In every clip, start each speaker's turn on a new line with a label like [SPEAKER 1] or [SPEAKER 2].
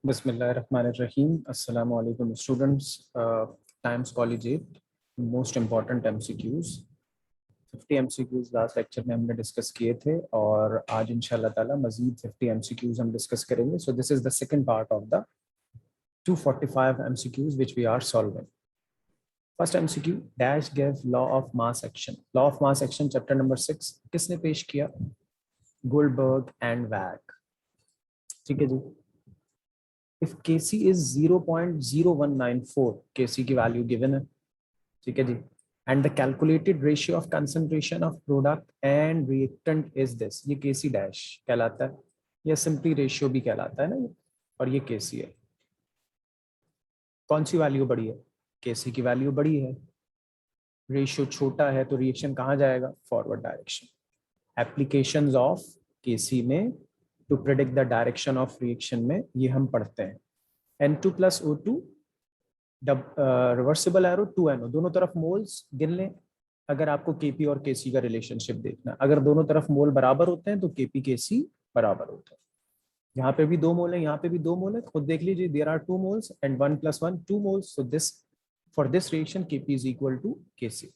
[SPEAKER 1] Bismillahirrahmanirrahim. Assalamu alaikum students. Times College 8 most important MCQs 50 MCQs last lecture में हमने discuss किए थे और आज इंशाल्लाह ताला मजीद 50 MCQs हम डिस्कस करेंगे. So this is the second part of the 245 MCQs which we are solving. First MCQ dash give law of mass action. Law of mass action chapter number 6 किसने पेश किया? Goldberg and Wag. ठीक है जी. If Kc is 0.0194, Kc की value given है, ठीक है जी, and the calculated ratio of concentration of product and reactant is this, ये Kc डैश कहलाता है या सिंपली रेशियो भी कहलाता है ना, और ये Kc है. कौन सी वैल्यू बड़ी है? Kc की वैल्यू बड़ी है, रेशियो छोटा है, तो रिएक्शन कहाँ जाएगा? Forward direction. Applications of Kc में to predict the direction of reaction में ये हम पढ़ते हैं. N2 plus O2 reversible arrow 2NO, दोनों तरफ मोल्स गिन लें. अगर आपको Kp और Kc का रिलेशनशिप देखना, अगर दोनों तरफ मोल बराबर होते हैं तो Kp Kc बराबर होते हैं. यहाँ पे भी 2 मोल है, यहाँ पे भी 2 मोल है, खुद देख लीजिए. There are 2 moles and 1 + 1 2 moles. So this for this reaction Kp is equal to Kc.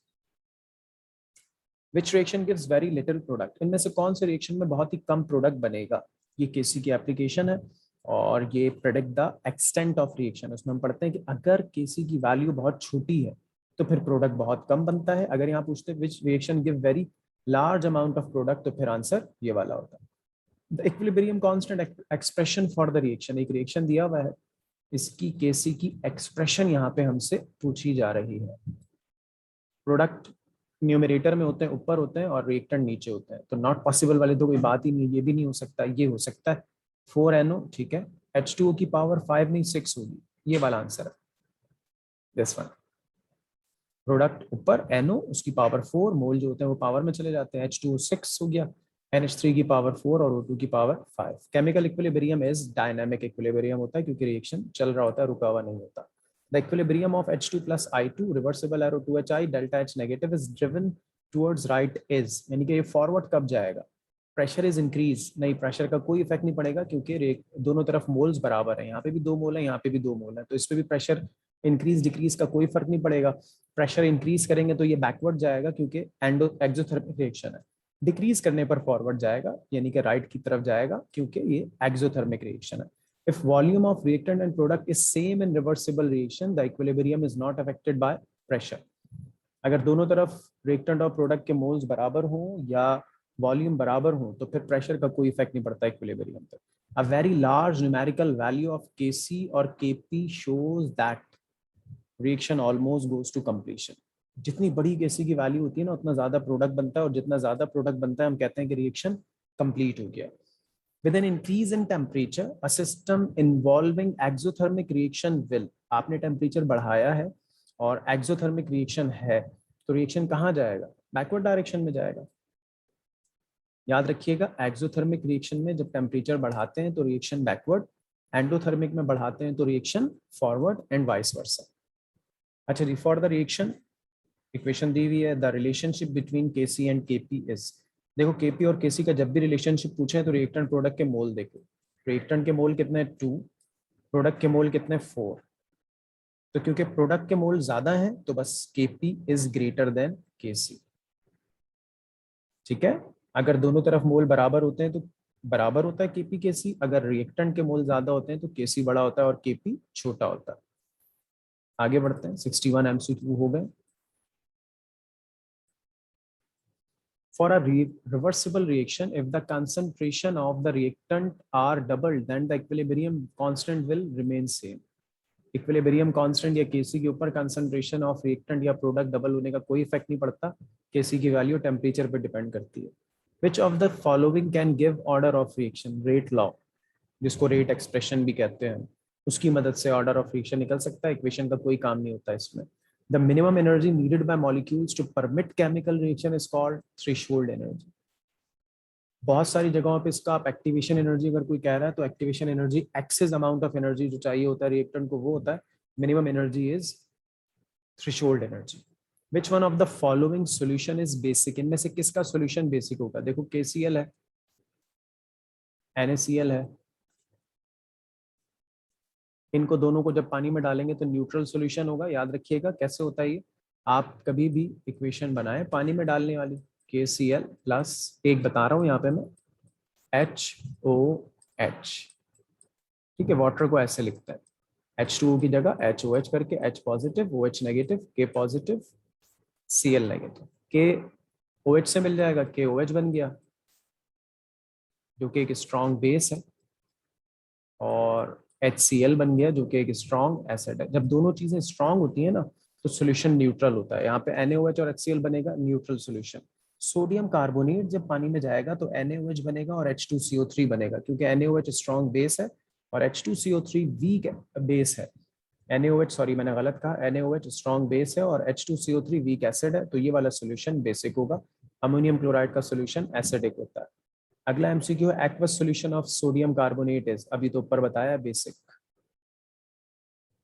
[SPEAKER 1] Which reaction gives very little product? इनमें से कौन से रिएक्शन में बहुत ही कम प्रोडक्ट बनेगा? ये Kc की एप्लीकेशन है और ये predict the extent of reaction. उसमें हम पढ़ते हैं कि अगर Kc की वैल्यू बहुत छोटी है तो फिर प्रोडक्ट बहुत कम बनता है. अगर यहाँ पूछते हैं which reaction give very large amount of product, तो फिर आंसर ये वाला होता है. The equilibrium constant expression for the reaction. एक रिएक्शन दिया हुआ है, इसकी Kc की एक्सप्रेशन यहाँ पे हमसे पूछी जा रही है. प्रोडक्ट न्यूमरेटर में होते हैं, ऊपर होते हैं, और रिएक्टेंट नीचे होते हैं, तो नॉट पॉसिबल वाले तो कोई बात ही नहीं. ये भी नहीं हो सकता, ये हो सकता है 4NO, ठीक है. H2O की पावर 5 नहीं 6 होगी, ये वाला आंसर है. This one. प्रोडक्ट ऊपर, NO उसकी पावर 4, मोल जो होते हैं वो पावर में चले जाते हैं. H2O 6 हो गया, NH3 की पावर 4 और O2 की power 5. Chemical equilibrium is dynamic equilibrium होता है क्योंकि रिएक्शन चल रहा होता है, रुका हुआ नहीं होता. The equilibrium of H2 plus I2 reversible arrow 2HI delta H negative is driven towards right is, यानी कि ये फॉरवर्ड कब जाएगा? प्रेशर इज इंक्रीज नहीं, प्रेशर का कोई इफेक्ट नहीं पड़ेगा क्योंकि दोनों तरफ मोल्स बराबर है. यहाँ पे भी 2 मोल है, यहाँ पे भी 2 मोल है, तो इस पे भी प्रेशर इंक्रीज डिक्रीज का कोई फर्क नहीं पड़ेगा. प्रेशर इंक्रीज करेंगे तो ये बैकवर्ड जाएगा क्योंकि एक्सोथर्मिक रिएक्शन है. डिक्रीज करने पर फॉरवर्ड जाएगा, यानी कि राइट की तरफ जाएगा क्योंकि ये एक्सोथर्मिक रिएक्शन है. If volume of reactant and product is same in reversible reaction, the equilibrium is not affected by pressure. अगर दोनों तरफ reactant और product के moles बराबर हों या volume बराबर हों तो फिर pressure का कोई effect नहीं पड़ता equilibrium पर. A very large numerical value of Kc और Kp shows that reaction almost goes to completion. जितनी बड़ी Kc की वैल्यू होती है ना, उतना ज्यादा प्रोडक्ट बनता है, और जितना ज्यादा प्रोडक्ट बनता है हम कहते हैं कि रिएक्शन कंप्लीट हो गया. With an increase in temperature, a system involving exothermic reaction will, आपने टेम्परेचर बढ़ाया है और एक्सोथर्मिक रिएक्शन है, तो रिएक्शन कहाँ जाएगा? बैकवर्ड डायरेक्शन में जाएगा. याद रखिएगा, एक्सोथर्मिक रिएक्शन में जब टेम्परेचर बढ़ाते हैं तो रिएक्शन बैकवर्ड, एंडोथर्मिक में बढ़ाते हैं तो reaction forward, and vice versa. अच्छा जी, फॉर द रिएक्शन इक्वेशन दी हुई है. The relationship between Kc and Kp is, देखो Kp और Kc का जब भी रिलेशनशिप पूछे तो रिएक्टेंट प्रोडक्ट के मोल देखो. रिएक्टेंट के मोल कितने? 2. प्रोडक्ट के मोल कितने? 4. तो क्योंकि प्रोडक्ट के मोल ज्यादा हैं तो बस Kp is greater than Kc. ठीक है. अगर दोनों तरफ मोल बराबर होते हैं तो बराबर होता है Kp Kc. अगर रिएक्टेंट के मोल ज्यादा होते हैं तो Kc बड़ा होता है और Kp छोटा होता है. आगे बढ़ते हैं. 61 MCQ हो गए. For a reversible reaction, if the concentration of the reactant are doubled, then the equilibrium constant will remain same. Equilibrium constant या Kc के ऊपर concentration of reactant या product डबल होने का कोई इफेक्ट नहीं पड़ता. Kc की वैल्यू टेम्परेचर पे डिपेंड करती है. Which of the following can give order of reaction? Rate law, जिसको रेट एक्सप्रेशन भी कहते हैं, उसकी मदद से ऑर्डर ऑफ रिएक्शन निकल सकता है. इक्वेशन का कोई काम नहीं होता इसमें. The minimum energy needed by molecules to permit chemical reaction is called threshold energy. बहुत सारी जगहों पे इसका आप एक्टिवेशन एनर्जी अगर कोई कह रहा है तो activation energy excess amount of energy जो चाहिए होता है रिएक्टेंट को, वो होता है minimum energy is threshold energy. Which one of the following solution is basic? इनमें से किसका सॉल्यूशन बेसिक होगा? देखो KCl है, NaCl है, इनको दोनों को जब पानी में डालेंगे तो न्यूट्रल सॉल्यूशन होगा। याद रखिएगा कैसे होता है ये। आप कभी भी इक्वेशन बनाएं पानी में डालने वाली, KCl प्लस, एक बता रहा हूँ यहाँ पे मैं, HOH। ठीक है, वाटर को ऐसे लिखता है, H2O की जगह HOH करके, H positive, OH negative, K positive, Cl negative. K OH से मिल जाएगा, KOH बन गया, जो कि एक स्ट्रॉन्ग बेस है, और HCl बन गया जो कि एक स्ट्रॉन्ग एसिड है। जब दोनों चीजें स्ट्रॉन्ग होती है ना तो सोल्यूशन न्यूट्रल होता है। यहाँ पे NaOH और HCl बनेगा न्यूट्रल सोल्यूशन। सोडियम कार्बोनेट जब पानी में जाएगा तो NaOH बनेगा और H2CO3 बनेगा, क्योंकि NaOH स्ट्रॉन्ग बेस है और H2CO3 वीक बेस है। NaOH, सॉरी मैंने गलत कहा, NaOH स्ट्रॉन्ग बेस है और H2CO3 वीक एसिड है, तो ये वाला सोल्यूशन बेसिक होगा। अमोनियम क्लोराइड का सोल्यूशन एसिडिक होता है। अगला MCQ, aqueous solution of sodium carbonate is, अभी तो ऊपर बताया basic.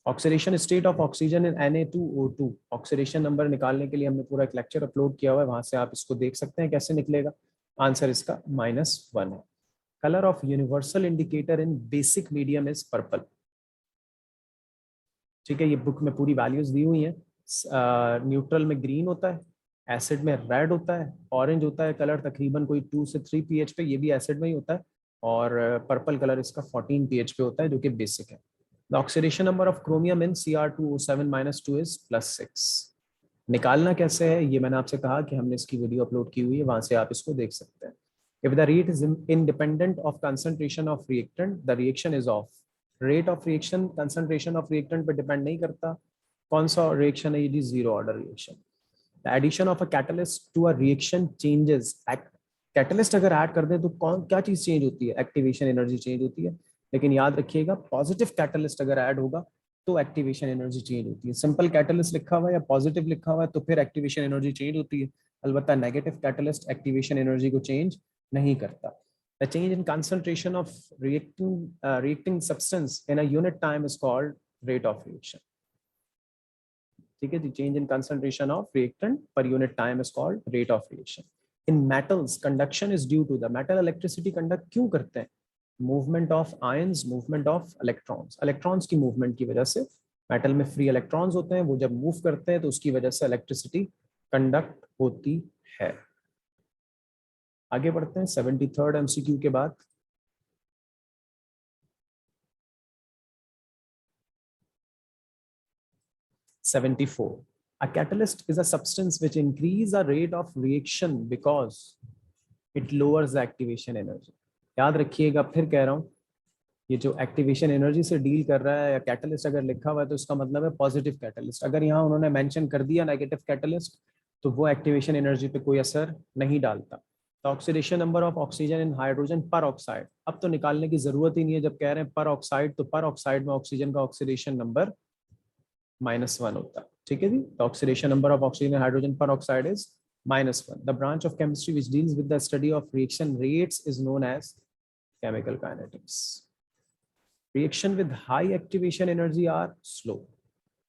[SPEAKER 1] Oxidation state of oxygen in Na2O2, oxidation number निकालने के लिए हमने पूरा एक लेक्चर अपलोड किया हुआ है, वहां से आप इसको देख सकते हैं कैसे निकलेगा। आंसर इसका -1 है। Colour of universal indicator in basic medium is purple. ठीक है, ये बुक में पूरी वैल्यूज दी हुई हैं। न्यूट्रल में ग्रीन होता है, एसिड में रेड होता है, ऑरेंज होता है कलर तकरीबन कोई 2 से 3 pH पे, ये भी एसिड में ही होता है, और पर्पल कलर इसका 14 pH पे होता है जो कि बेसिक है। The oxidation number of chromium in Cr2O7-2 is +6। निकालना कैसे है ये मैंने आपसे कहा कि हमने इसकी वीडियो अपलोड की हुई है, वहां से आप इसको देख सकते हैं। If the rate is independent of concentration of reactant, the reaction is off। Rate of reaction concentration of reactant पे डिपेंड नहीं करता। कौन सा रिएक्शन है ये? Zero order reaction. The addition of a catalyst to a reaction changes. Catalyst अगर add कर दे तो कौन क्या चीज चेंज होती है? एक्टिवेशन एनर्जी चेंज होती है। लेकिन याद रखिएगा पॉजिटिव कैटलिस्ट अगर ऐड होगा तो एक्टिवेशन एनर्जी चेंज होती है। सिंपल कैटलिस्ट लिखा हुआ है या पॉजिटिव लिखा हुआ है तो फिर एक्टिवेशन एनर्जी चेंज होती है। अलबत्ता नेगेटिव कैटलिस्ट एक्टिवेशन एनर्जी को चेंज नहीं करता। The change in concentration of reacting substance in a unit time is called rate of reaction. ठीक है, the change in concentration of reactant per unit time is called rate of reaction. In metals, conduction is due to the metal electricity conduct क्यों करते हैं? Movement of ions, movement of electrons. Electrons की movement की वजह से, metal में free electrons होते हैं, वो जब मूव करते हैं तो उसकी वजह से इलेक्ट्रिसिटी कंडक्ट होती है। आगे बढ़ते हैं 73rd MCQ के बाद। 74. A catalyst is a substance which increase a rate of reaction because it lowers the activation energy. याद रखिएगा, फिर कह रहा हूँ, ये जो एक्टिवेशन एनर्जी से डील कर रहा है या कैटलिस्ट अगर लिखा हुआ है तो इसका मतलब है पॉजिटिव कैटलिस्ट। अगर यहाँ उन्होंने मेंशन कर दिया नेगेटिव कैटलिस्ट तो वो एक्टिवेशन एनर्जी पे कोई असर नहीं डालता। तो oxidation number of oxygen in hydrogen पर ऑक्साइड, अब तो निकालने की जरूरत ही नहीं है, जब कह रहे हैं पर ऑक्साइड तो पर ऑक्साइड में ऑक्सीजन का ऑक्सीडेशन नंबर -1 होता है। ठीक है जी, the oxidation number of oxygen and hydrogen peroxide is -1. The branch of chemistry which deals with the study of reaction rates is known as chemical kinetics. Reaction with high activation energy are slow.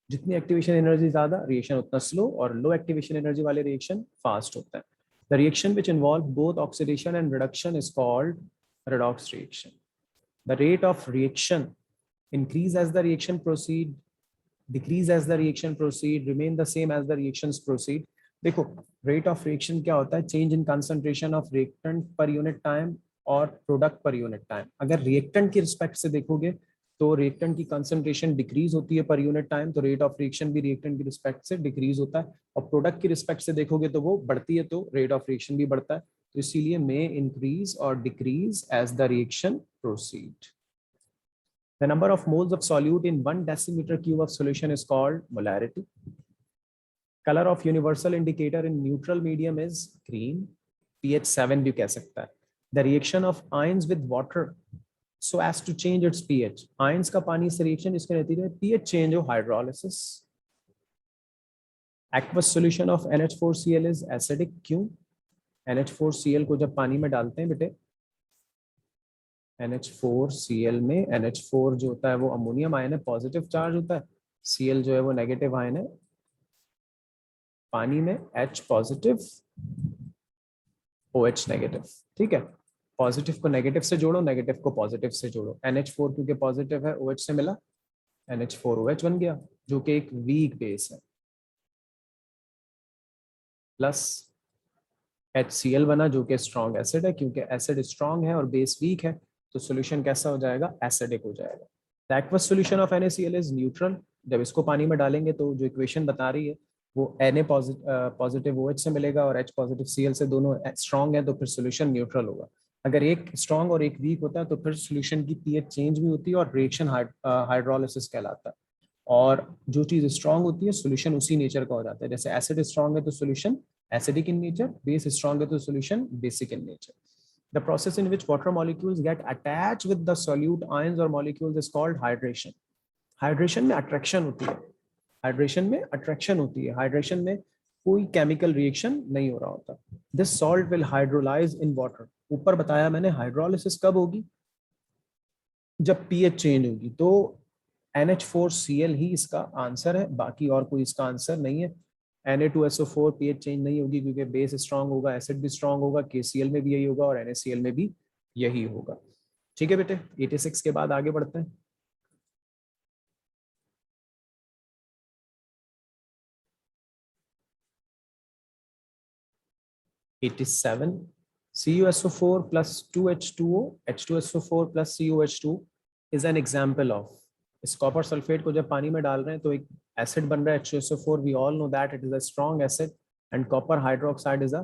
[SPEAKER 1] जितनी activation energy ज्यादा reaction उतना slow, और लो activation energy वाले reaction fast होता है। The reaction which involve both oxidation and reduction is called redox reaction. The rate of reaction increase as the reaction proceed, decrease as the reaction proceed, remain the same as the reactions proceed. देखो rate of reaction क्या होता है? Change in concentration of reactant per unit time और product per unit time. अगर reactant की respect से देखोगे तो रिएक्टेंट की कंसंट्रेशन डिक्रीज होती है पर यूनिट टाइम, तो रेट ऑफ रिएक्शन भी रिएक्टेंट की रिस्पेक्ट से डिक्रीज होता है। और प्रोडक्ट की रिस्पेक्ट से देखोगे तो वो बढ़ती है, तो रेट ऑफ रिएक्शन भी बढ़ता है। तो इसीलिए मे इंक्रीज और decrease as the reaction proceed. The number of moles of solute in 1 decimeter cube of solution is called molarity. Color of universal indicator in neutral medium is green. pH 7 भी कह सकता है। The reaction of ions with water so as to change its pH. Ions का पानी से reaction जिसके नतीजे में pH change हो, hydrolysis. Aqueous solution of NH4Cl is acidic. क्यों? NH4Cl को जब पानी में डालते हैं बेटे, NH4Cl में NH4 जो होता है वो अमोनियम आयन है, पॉजिटिव चार्ज होता है। Cl जो है वो नेगेटिव आयन है। पानी में H पॉजिटिव, OH नेगेटिव। ठीक है, पॉजिटिव को नेगेटिव से जोड़ो, नेगेटिव को पॉजिटिव से जोड़ो। NH4 क्योंकि पॉजिटिव है, OH से मिला, NH4OH बन गया जो कि एक वीक बेस है, प्लस HCl बना जो कि स्ट्रॉन्ग एसिड है, क्योंकि एसिड स्ट्रॉन्ग है और बेस वीक है तो सोल्यूशन कैसा हो जाएगा, एसिडिक हो जाएगा। The aqueous solution of NaCl is neutral. जब इसको पानी में डालेंगे तो जो इक्वेशन बता रही है वो Na पॉजिटिव OH से मिलेगा और H पॉजिटिव Cl से, दोनों स्ट्रॉन्ग है तो फिर सोल्यूशन न्यूट्रल होगा। अगर एक स्ट्रॉन्ग और एक वीक होता है तो फिर सोल्यूशन की पीएच चेंज भी होती है और रिएक्शन हाइड्रोलिसिस कहलाता है। और जो चीज स्ट्रांग होती है सोल्यूशन उसी नेचर का हो जाता है। जैसे एसिड स्ट्रांग है तो solution acidic in nature, base strong है तो solution basic in nature. The process in which water molecules get attached with the solute ions or molecules is called hydration. Hydration में attraction होती है, hydration में attraction होती है, hydration में कोई chemical reaction नहीं हो रहा होता। This salt will hydrolyze in water. ऊपर बताया मैंने hydrolysis कब होगी, जब pH चेंज होगी। तो NH4Cl ही इसका आंसर है, बाकी और कोई इसका आंसर नहीं है। Na2SO4 पीएच चेंज नहीं होगी क्योंकि बेस स्ट्रांग होगा, एसिड भी स्ट्रांग होगा, KCl में भी यही होगा और NaCl में भी यही होगा। ठीक है बेटे, 86 के बाद आगे बढ़ते हैं। CuSO4 plus 2H2O, H2SO4 plus COH2 is an example of। इस कॉपर सल्फेट को जब पानी में डाल रहे हैं तो एक एसिड बन रहा है H2SO4। We all know that it is a strong acid and copper hydroxide is a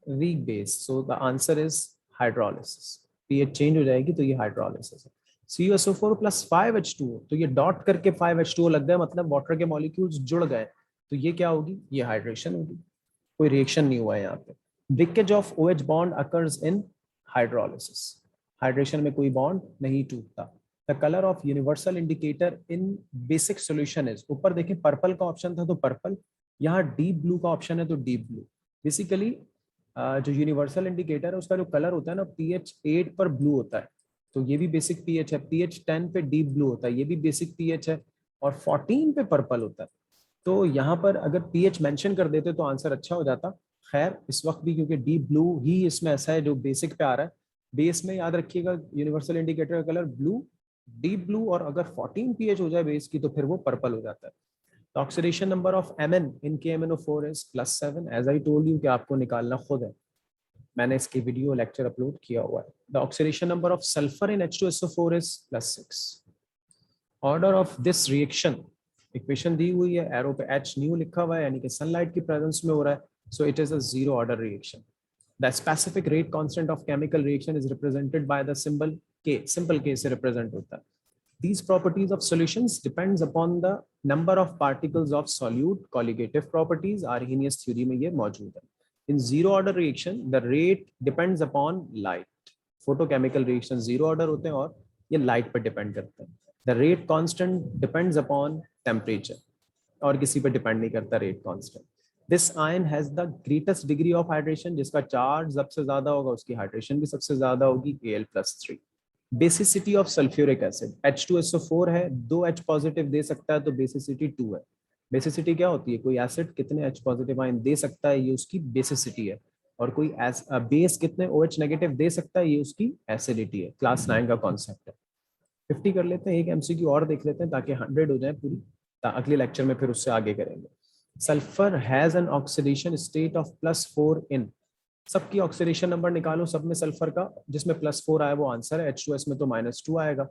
[SPEAKER 1] weak base. So the answer is hydrolysis. PH change हो जाएगी तो ये हाइड्रोलिसिस है। CuSO4 plus 5H2O, तो ये डॉट करके 5H2O लग गया, मतलब वाटर के मॉलिक्यूल्स जुड़ गए, तो ये क्या होगी, ये हाइड्रेशन होगी। कोई रिएक्शन नहीं हुआ है यहाँ पे। Breakage of OH bond occurs in hydrolysis. Hydration में कोई बॉन्ड नहीं टूटता। The colour of universal indicator in basic solution is, ऊपर देखें पर्पल का ऑप्शन था तो पर्पल, यहाँ डीप ब्लू का ऑप्शन है तो डीप ब्लू। बेसिकली जो यूनिवर्सल इंडिकेटर है उसका जो कलर होता है ना, pH 8 पर ब्लू होता है, तो ये भी बेसिक pH है। pH 10 पे डीप ब्लू होता है, ये भी बेसिक pH है। और 14 पे पर्पल होता है। तो यहाँ पर अगर pH मेंशन कर देते तो आंसर अच्छा हो जाता। खैर इस वक्त भी क्योंकि डीप ब्लू ही इसमें ऐसा है जो बेसिक पे आ रहा है, बेस में याद रखिएगा यूनिवर्सल इंडिकेटर का कलर ब्लू, डीप ब्लू, और अगर 14 pH हो जाए बेस की तो फिर वो पर्पल हो जाता है। The oxidation number of Mn in KMnO4 is +7। As I told you कि आपको निकालना खुद है, मैंने इसकी वीडियो लेक्चर अपलोड किया हुआ है। The oxidation number of sulfur in H2SO4 is +6। Order of this reaction, equation दी हुई है, एरो पे H न्यू लिखा हुआ है यानी कि सनलाइट की प्रेजेंस में हो रहा है, so it is a zero order reaction. The specific rate constant of chemical reaction is represented by the symbol K, simple K से रिप्रेजेंट होता है। These properties of solutions depends upon the number of particles of solute। Colligative properties Arrhenius theory में ये मौजूद है। In zero order reaction, the rate depends upon light। Photochemical reaction zero order होते हैं और ये light पर depend करते हैं। The rate constant depends upon temperature और किसी पर depend नहीं करता rate constant। This ion has the greatest degree of hydration। जिसका चार्ज सबसे ज्यादा होगा उसकी हाइड्रेशन भी सबसे ज्यादा होगी, Al+3। Basicity of sulphuric acid, H2SO4 है, 2 H पॉजिटिव दे सकता है तो बेसिसिटी 2 है। बेसिसिटी क्या होती है, कोई एसिड कितने H पॉजिटिव आयन दे सकता है ये उसकी बेसिसिटी है, और कोई बेस कितने OH नेगेटिव दे सकता है ये उसकी एसिडिटी है। क्लास 9 का कॉन्सेप्ट है। 50 कर लेते हैं, एक MCQ और देख लेते हैं ताकि 100 हो जाए पूरी, अगले लेक्चर में फिर उससे आगे करेंगे। Sulphur has an oxidation state of +4 इन, सबकी ऑक्सीडेशन नंबर निकालो, सब में सल्फर का जिसमें +4 आया वो आंसर है। H2S में तो -2 आएगा।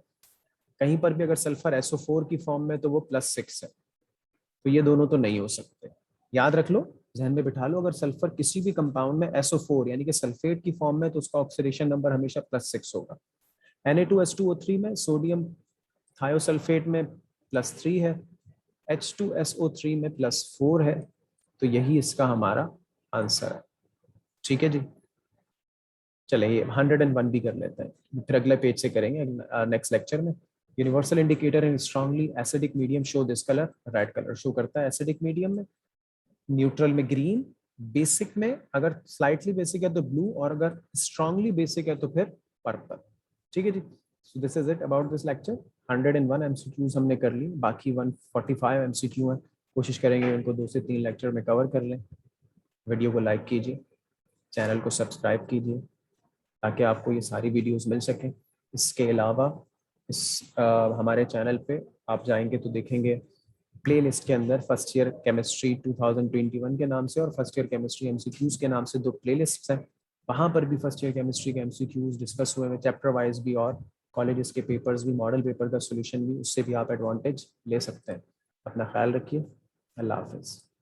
[SPEAKER 1] कहीं पर भी अगर सल्फर SO4 की फॉर्म में तो वो +6 है, तो ये दोनों तो नहीं हो सकते। याद रख लो, जहन में बिठा लो, अगर सल्फर किसी भी कंपाउंड में SO4 यानी कि सल्फेट की फॉर्म में तो उसका ऑक्सीडेशन नंबर हमेशा +6 होगा। Na2H2O3 में सोडियम थायोसल्फेट में +3 है, H2SO3 में +4 है, तो यही इसका हमारा आंसर है। ठीक है जी, चले ये 101 भी कर लेते हैं, फिर अगले पेज से करेंगे नेक्स्ट लेक्चर में। Universal indicator in strongly acidic medium show this colour, red colour show करता है एसिडिक मीडियम में, न्यूट्रल में ग्रीन, बेसिक में अगर स्लाइटली बेसिक है तो ब्लू, और अगर स्ट्रांगली बेसिक है तो फिर पर्पल। ठीक है जी, so this is it about this lecture. 101 MCQs हमने कर ली, बाकी 145 MCQ हैं, कोशिश करेंगे उनको 2 से 3 लेक्चर में कवर कर लें। वीडियो को लाइक कीजिए, चैनल को सब्सक्राइब कीजिए ताकि आपको ये सारी वीडियोस मिल सकें। इसके अलावा हमारे चैनल पे आप जाएंगे तो देखेंगे प्ले लिस्ट के अंदर फर्स्ट ईयर केमिस्ट्री 2021 के नाम से और फर्स्ट ईयर केमिस्ट्री एमसीक्यूज के नाम से दो प्ले लिस्ट हैं। वहाँ पर भी फर्स्ट ईयर केमिस्ट्री के एमसीक्यूज डिस्कस हुए हैं चैप्टर वाइज भी, और कॉलेजेस के पेपर्स भी, मॉडल पेपर का सोल्यूशन भी, उससे भी आप एडवांटेज ले सकते हैं। अपना ख्याल रखिए। अल्लाह हाफिज़।